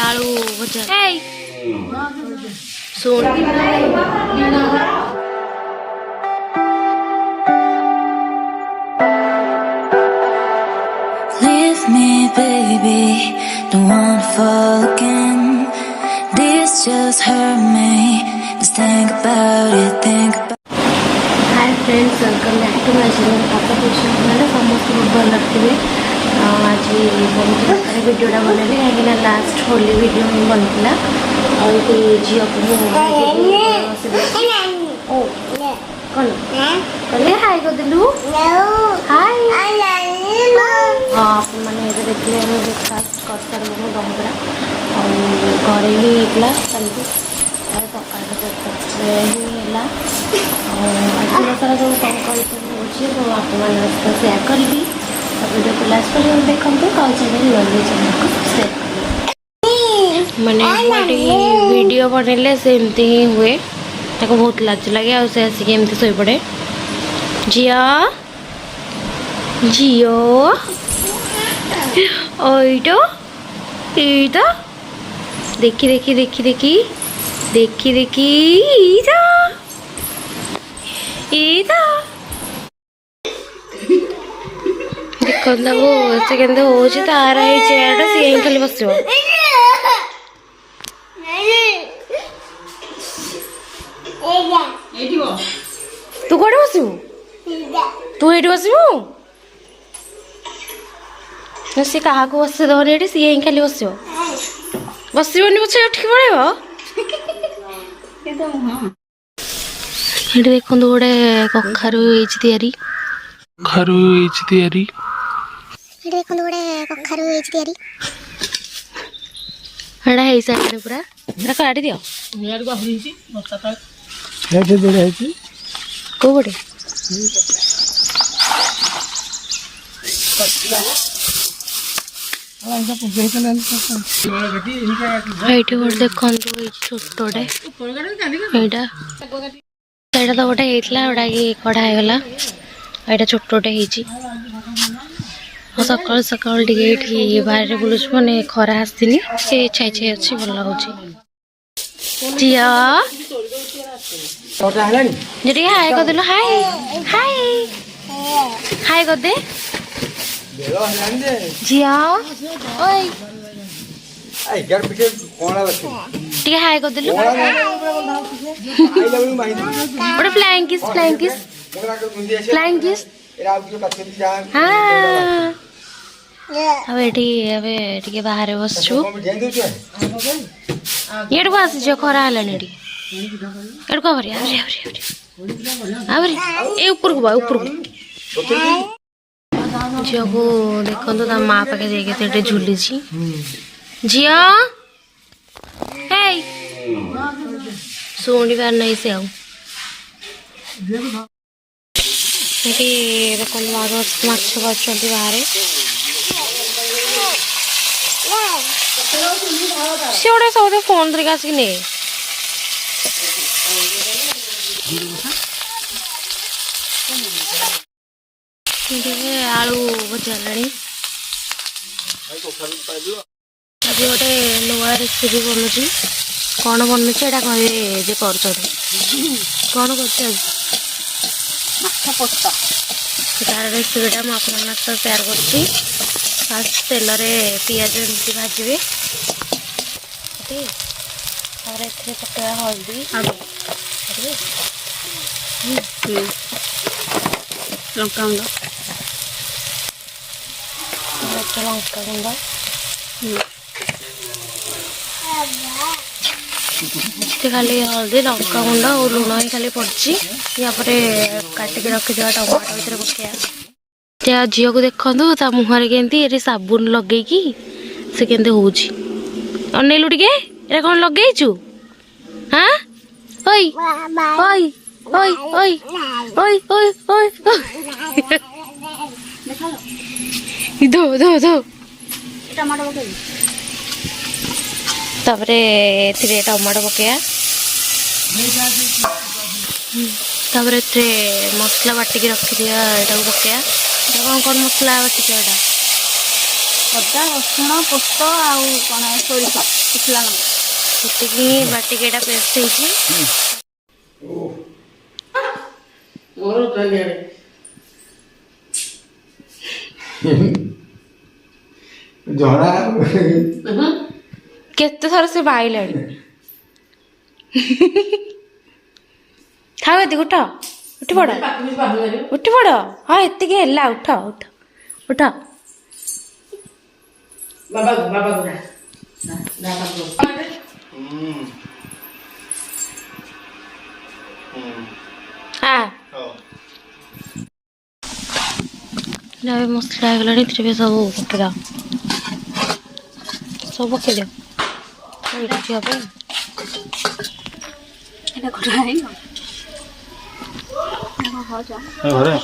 आलू भजा सुन Leave me, baby, don't wanna fall again. This just hurt me. Just think about it, think about it. Hi friends, welcome back to my channel. पापा tuition समस्त बहुत भल लगे। आज बहुत प्रकार भिडटा बनैली कहीं लास्ट होली भिड बनता झील को कौन कहले हाय करदेलु हाय हाँ मैंने देखिए ब्रेकफास्ट कर सारू दहीबरा घर ही होता चलती सकाल ब्रेकफास्ट हिला आज सारा जो कम कर सेयार करी वीडियो को लास्ट पर देखते कल चैनल लगे चैनल को सब्सक्राइब मैंने वीडियो बनैले से एमती ही हुए ताको बहुत लाज लगे से आसिक एमती शो पड़े झिया झियो ओइटो एटा देखी देखी देखी देखी देखी देखी एटा एटा देखो वो से केंदे होची तारा ही चेयर सी यहीं खाली बसियो तू कोड़े बसिबू तू एठी बसिबू सी क्या बस दौर ये सी यहीं खाली बस बसबनी पचे उठ पड़े ये देखो गोटे कखारू तैयारी पूरा काटी दियो कौ पटे देखो छोटे यहाँ तो गोटे होता कड़ा होगा यहाँ छोटे सकाल सकाल बाहर बुलूँ मैंने खरा आसनी छाई छाई अच्छी भल लगुच झिया हाय करदेल हाय हाय हाय करदे झिया ओए हाय करदेलु गोटे फ्लाइंग किस हाँ अब ये बाहर बसचु ये आसी खरा है ऊपर को झील को देखो ता माँ पाखे जाके झुली झिया शुणी पार नहीं से देखो माछ बाछुंट बाहर सी गोटे सब फोन धरिक आसिक ने आलू भजा आज गोटे नुआ रेसिपी बनूची कौन बनूँ यहाँ कहे कौन कर रेसिपीटा मुझे सेयार कर फास्ट तेल पिज एमती भाजबे पकड़ा हल्दी लंका गुंड खाली हल्दी लंका गुंड और लुण ही खाली पड़ी यापर काटिक रखिद टमाटो भर पकड़ा झील को देखु ता मुहर के साबुन लगे से केंदे होउची अनेलु टिके एरा कौन लगेचु हाँ ओई ओई ओई ओई ओई ओई ओई दो दो दो टमाटो तापरे टमाटो पकया तापरे मसला बाटिक रखी दिया एटा पकया कौन कौन मसला बाटिक एटा ଅଦା ରସୁଣ ପୋସ୍ତ ଆଉ କ'ଣ ସୋରିଷ ଶୁଖିଲା ଲଙ୍କା ସେତିକି ବାଟିକି ଏଇଟା ପେଷ୍ଟ ହେଇଛି। ଝଡ଼ା କେତେ ଥର ସେ ବାଇଲାଣି। ଥାଉ ଏତିକି ଉଠ ଉଠି ପଡ଼ ଉଠି ପଡ଼। ହଁ ଏତିକି ହେଲା ଉଠ ଉଠ ଉଠ। ମସଲା ହେଇଗଲାଣି ଏଥିରେ ସବୁ ପକେଇଦବ ସବୁ ପକେଇଦିଅ ଏଇଟା ଝିଅ ପାଇଁ এটা ঘোরা হয়নি ଘରେ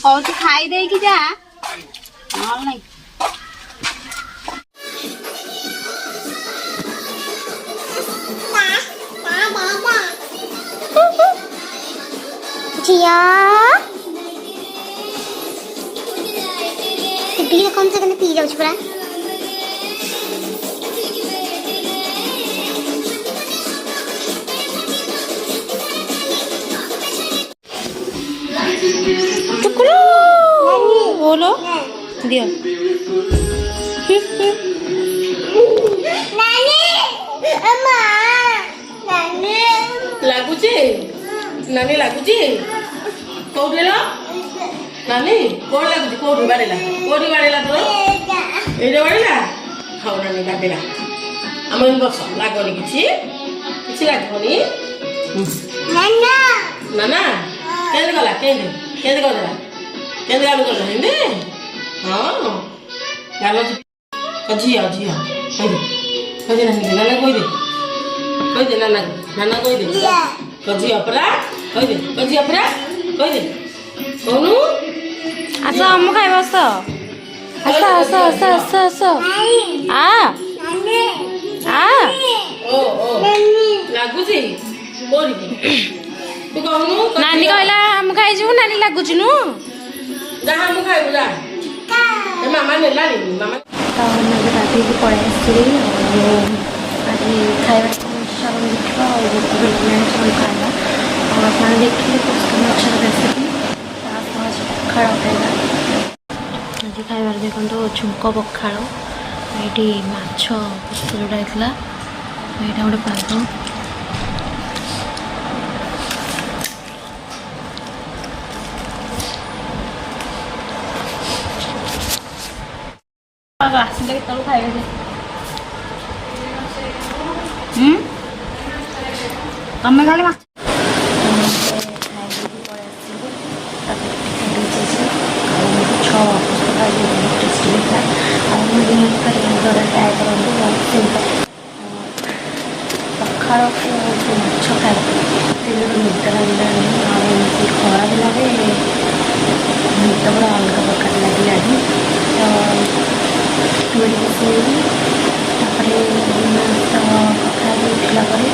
କହୁଛୁ ଖାଇ ଦେଇକି ଯା ନହେଲେ ନାଇଁ। जिया बीर कौन से पी जाऊँ पूरा बोलो दियो ଲାଗୁଛି ନାନୀ ଲାଗୁଛି କୋଉଠି ହେଲା ନାନୀ କୋଉଠି ଲାଗୁଛି କୋଉଠି ବାଡିଲା ତୋର ଏଇଟା ବାଡିଲା ହଉ ନାନୀ ବାଡିଲା ଆମ ବସ ଲାଗନି କିଛି ଲାଗିବନି ନା ନା କେମିତି ଗଲା କେମିତି କରିଦେଲା କେମିତି ଗାଲ କଲା ଏମିତି ହଁ ଗାଲ ଝିଅ କହିଦେ ନାନୀ କହିଦେ ନାନା କହିଦେ ଝିଅ ପରା କହିଦେ କହିଦେ କହୁନୁ ଆସ ଆମ ଖାଇବା ଆସ ଆସ ଆସ ଆସ ଆସ ଆସ ଆ ଓ ଲାଗୁଛି କୋଉଠି ତୁ କହୁନୁ ନାନୀ କହିଲା ଆମ ଖାଇଯିବୁ ନାନୀ ଲାଗୁଛି ନୁ ଯାହା ମୁଁ ଖାଇବୁ ଯା ଏ ମାମା ନେଲାନି ମାମା ତ ଆମେ ଏବେ ଗାଧୋଇକି ପଳେଇ ଆସିଥିଲି ଆଜି ଖାଇବା ଇଚ୍ଛା ଦେଖିବା ଆଉ ଗୋଟେ ସବୁ ଖାଇବା ଆଉ ଆପଣ ଦେଖିଲେ ପୋସ୍ତ ମାଛର ରେସିପି ତା ସହ ଆଜି ପଖାଳ ଖାଇବା ଆଜି ଖାଇବାରେ ଦେଖନ୍ତୁ ଝୁଙ୍କ ପଖାଳ ଏଇଠି ମାଛ ପୋସ୍ତ ଯେଉଁଟା ହେଇଥିଲା ଏଇଟା ଗୋଟେ ପାଗ ଆସିଲେ କେତେବେଳକୁ ଖାଇବା ଯେ ତମେ ଖାଲି ମାଛ ପଖାଳକୁ ମାଛ ଖାଇବେ ନିଦ ଲାଗିଲାଣି ଆଉ ଏମିତି ଖରା ଦିନରେ ନିଦ ପୁରା ଅଲଗା ପ୍ରକାର ଲାଗିଲାଣି ତ ଶୋଇବି ତାପରେ କଥା ଉଠିଲା ପରେ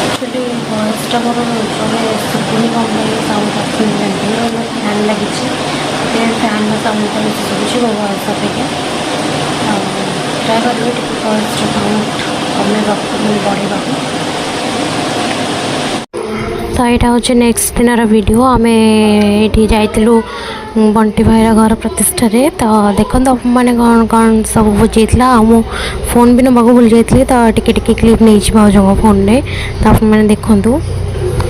ଆକ୍ଚୁଆଲି ଭଏସ୍ଟା ମୋର ଜଣେ ଶୁଭୁନି କ'ଣ ପାଇଁ ସାଉଣ୍ଡ ଆସୁନି ଜାଣିଥିଲି ମୋର ଫ୍ୟାନ୍ ଲାଗିଛି ସେଥିପାଇଁ ଫ୍ୟାନ୍ର ସାଉଣ୍ଡଟା ବେଶୀ ଶୁଭୁଛି ମୋ ଭଏସ୍ ଅପେକ୍ଷା ଆଉ ଟ୍ରାଏ କରିବି ଟିକେ ଭଏସ୍ର ସାଉଣ୍ଡ କମେଇବାକୁ ବଢ଼େଇବାକୁ। ତ ଏଇଟା ହେଉଛି ନେକ୍ସଟ ଦିନର ଭିଡ଼ିଓ ଆମେ ଏଇଠି ଯାଇଥିଲୁ ବଣ୍ଟି ଭାଇର ଘର ପ୍ରତିଷ୍ଠାରେ ତ ଦେଖନ୍ତୁ ଆପଣମାନେ କ'ଣ କ'ଣ ସବୁ ବୁଝେଇଥିଲା ଆଉ ମୁଁ ଫୋନ୍ ବି ନେବାକୁ ଭୁଲି ଯାଇଥିଲି ତ ଟିକେ ଟିକେ କ୍ଲିପ୍ ନେଇଛି ଭାଉଜଙ୍କ ଫୋନ୍ରେ ତ ଆପଣମାନେ ଦେଖନ୍ତୁ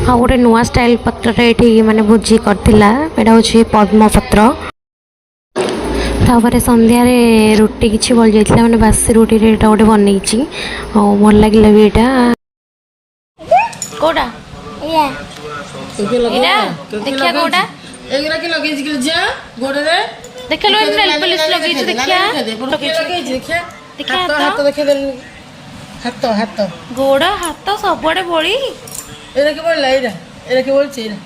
ଆଉ ଗୋଟେ ନୂଆ ଷ୍ଟାଇଲ୍ ପତ୍ରରେ ଏଇଠି ମାନେ ଭୋଜି କରିଥିଲା ଏଇଟା ହେଉଛି ପଦ୍ମପତ୍ର ତାପରେ ସନ୍ଧ୍ୟାରେ ରୁଟି କିଛି ବଳି ଯାଇଥିଲା ମାନେ ବାସି ରୁଟିରେ ଏଇଟା ଗୋଟେ ବନେଇଛି ଆଉ ଭଲ ଲାଗିଲା ବି ଏଇଟା କେଉଁଟା ଦେଖିବା କୋଉଟା ଏଗୁରା କି ଲଗେଇଛି କି ଝିଅ ଗୋଡରେ ଦେଖିଲୁ ନେଲ୍ ପଲିସ୍ ଲଗେଇଛୁ ଦେଖିଆ ହାତ ଦେଖେଇଦେଲୁ ହାତ ଗୋଡ଼ ହାତ ସବୁଆଡ଼େ ବଳି ଏଇଟା କି ବଳିଲା ଏଇଟା କି ବଳିଛି ଏଇଟା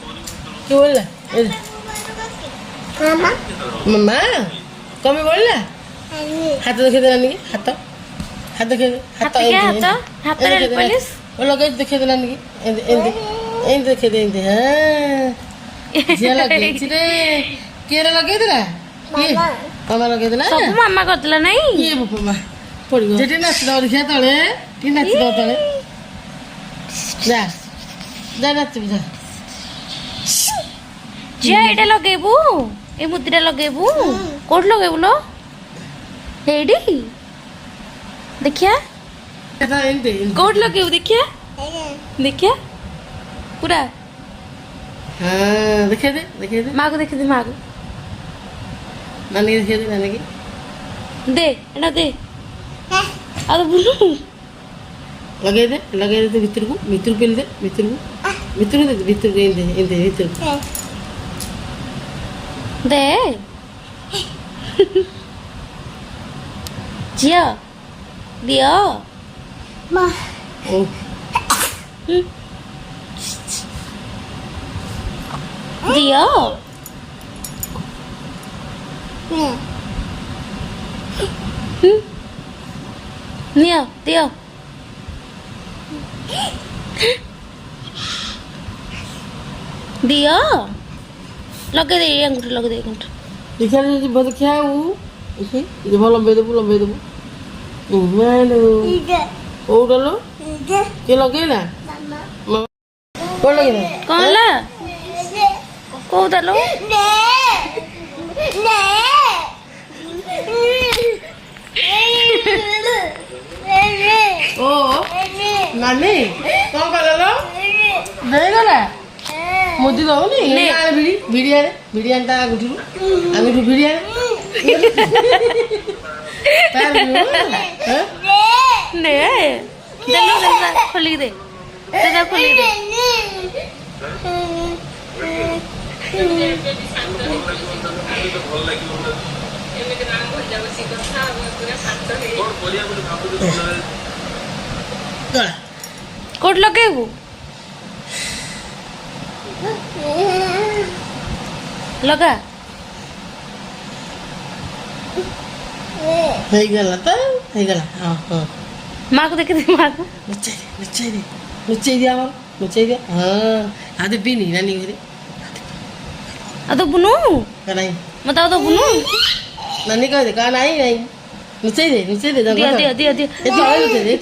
କି ବଳିଲା ମାମା କମି ବଳିଲା ହାତ ଦେଖେଇଦେଲାନି କି ହାତ ନେଲ୍ ପଲିସ୍ ଲଗେଇଛି ଦେଖେଇଦେଲାନି କି ଏମିତି ଦେଖେଇଦେ ଏମିତି ଝିଅ ଲଗେଇଛି ରେ କିଏରେ ଲଗେଇଥିଲା କିଏ ମାମା ଲଗେଇଥିଲା ସବୁ ମାମା କରିଥିଲା ନାଇଁ ଇଏ ବାପା ପଡିବ ଯେଠି ନାଚିଦବ ଦେଖିଆ ତଳେ ଟିକେ ନାଚିଦବ ତଳେ ଯା ଯା ନାଚିବୁ ଯା ଝିଅ ଏଇଟା ଲଗେଇବୁ ଏ ମୁଦିଟା ଲଗେଇବୁ କୋଉଠି ଲଗେଇବୁ ଲୋ ଏଇଠି ଦେଖିଆ ଏମିତି କୋଉଠି ଲଗେଇବୁ ଦେଖିଆ ଦେଖିଆ ପୁରା ହଁ ଦେଖେଇ ଦେ ମାକୁ ଦେଖିଦେ ମାକୁ ନାନୀ ଦେଖେଇ ଦେ ନାନୀ ଦେ ଏଟା ଦେ ଆଉ ବୁଲୁ ଲଗେଇ ଦେ ତୁ ଭିତରକୁ ପେଲି ଦେ ଭିତରକୁ ଏମିତି ଭିତରକୁ ଦେ ଝିଅ ଦିଅ ଓ ଦିଅ ନିଅ ଦିଅ ଦିଅ ଲଗେଇ ଦେ ଆଙ୍ଗୁଠି ଲଗେଇ ଦେ ଆଙ୍ଗୁଠି ଦେଖିଆ ଯିବ ଦେଖିଆ ଆଉ ଯିବ ଲମ୍ବେଇ ଦେବୁ କୋଉଟା ଲୋ କିଏ ଲଗେଇଲା କୋଉ ଲଗେଇଲା କଣ ହେଲା କୋଉଟା ଲୋ ଓ ନାନୀ କଣ କଲା ଲୋ ଦେଇଗଲା ମୁଦି ଦଉନି ଭିଡି ଆଣେ ତା ଆଙ୍ଗୁଠିରୁ ଭିଡି ଆଣେ ନେ ଦେଲୁ ଖୋଲିକି ଦେ ଖୋଲିକି ଦେ କୋଉଠି ଲଗେଇବୁ ଲଗା ହେଇଗଲା ହଁ ମାକୁ ଦେଖିଦେ ମାକୁ ଲୁଚେଇ ଦିଆ ହଁ ଆଉ ଦେବିନି ନାନୀ ଘରେ ଆଉ ଦବୁନୁ ନାଇଁ ମତେ ଆଉ ଦବୁନୁ ନାନୀ କହିଦେ କା ନାଇଁ ଲୁଚେଇ ଦେ ଦିଅ ଦିଅ ଦିଅ ଦିଅ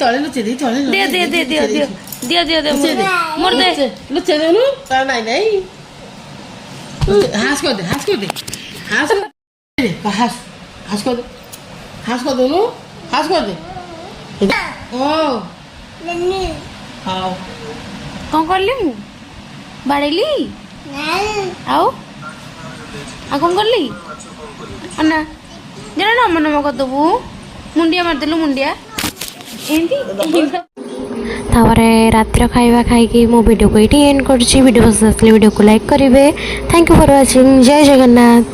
ତଳେ ଲୁଚେଇ ଦେ ଦିଅ ଦିଅ ଦିଅ ଦିଅ ଦିଅ ଦିଅ ଦିଅ ଦିଅ ମୋର ଦେ ଲୁଚେଇ ଦେଉନୁ କା ନାଇଁ ହାସ କରିଦେ ହାସ କରିଦେ ହାସ କରିଦେ ଓ ହଉ କଣ କଲି ମୁଁ ବାଡ଼େଇଲି ଆଉ କଣ କଲି ଅନା ଜଣ ନମ ନମ କରିଦେବୁ ମୁଣ୍ଡିଆ ମାରିଦେଲୁ ମୁଣ୍ଡିଆ ଏମିତି ତାପରେ ରାତିର ଖାଇବା ଖାଇକି ମୁଁ ଭିଡ଼ିଓକୁ ଏଇଠି ଏଣ୍ଡ କରୁଛି ଭିଡ଼ିଓ ପସନ୍ଦ ଆସିଲେ ଭିଡ଼ିଓକୁ ଲାଇକ୍ କରିବେ thank you for watching Jai Jagannath.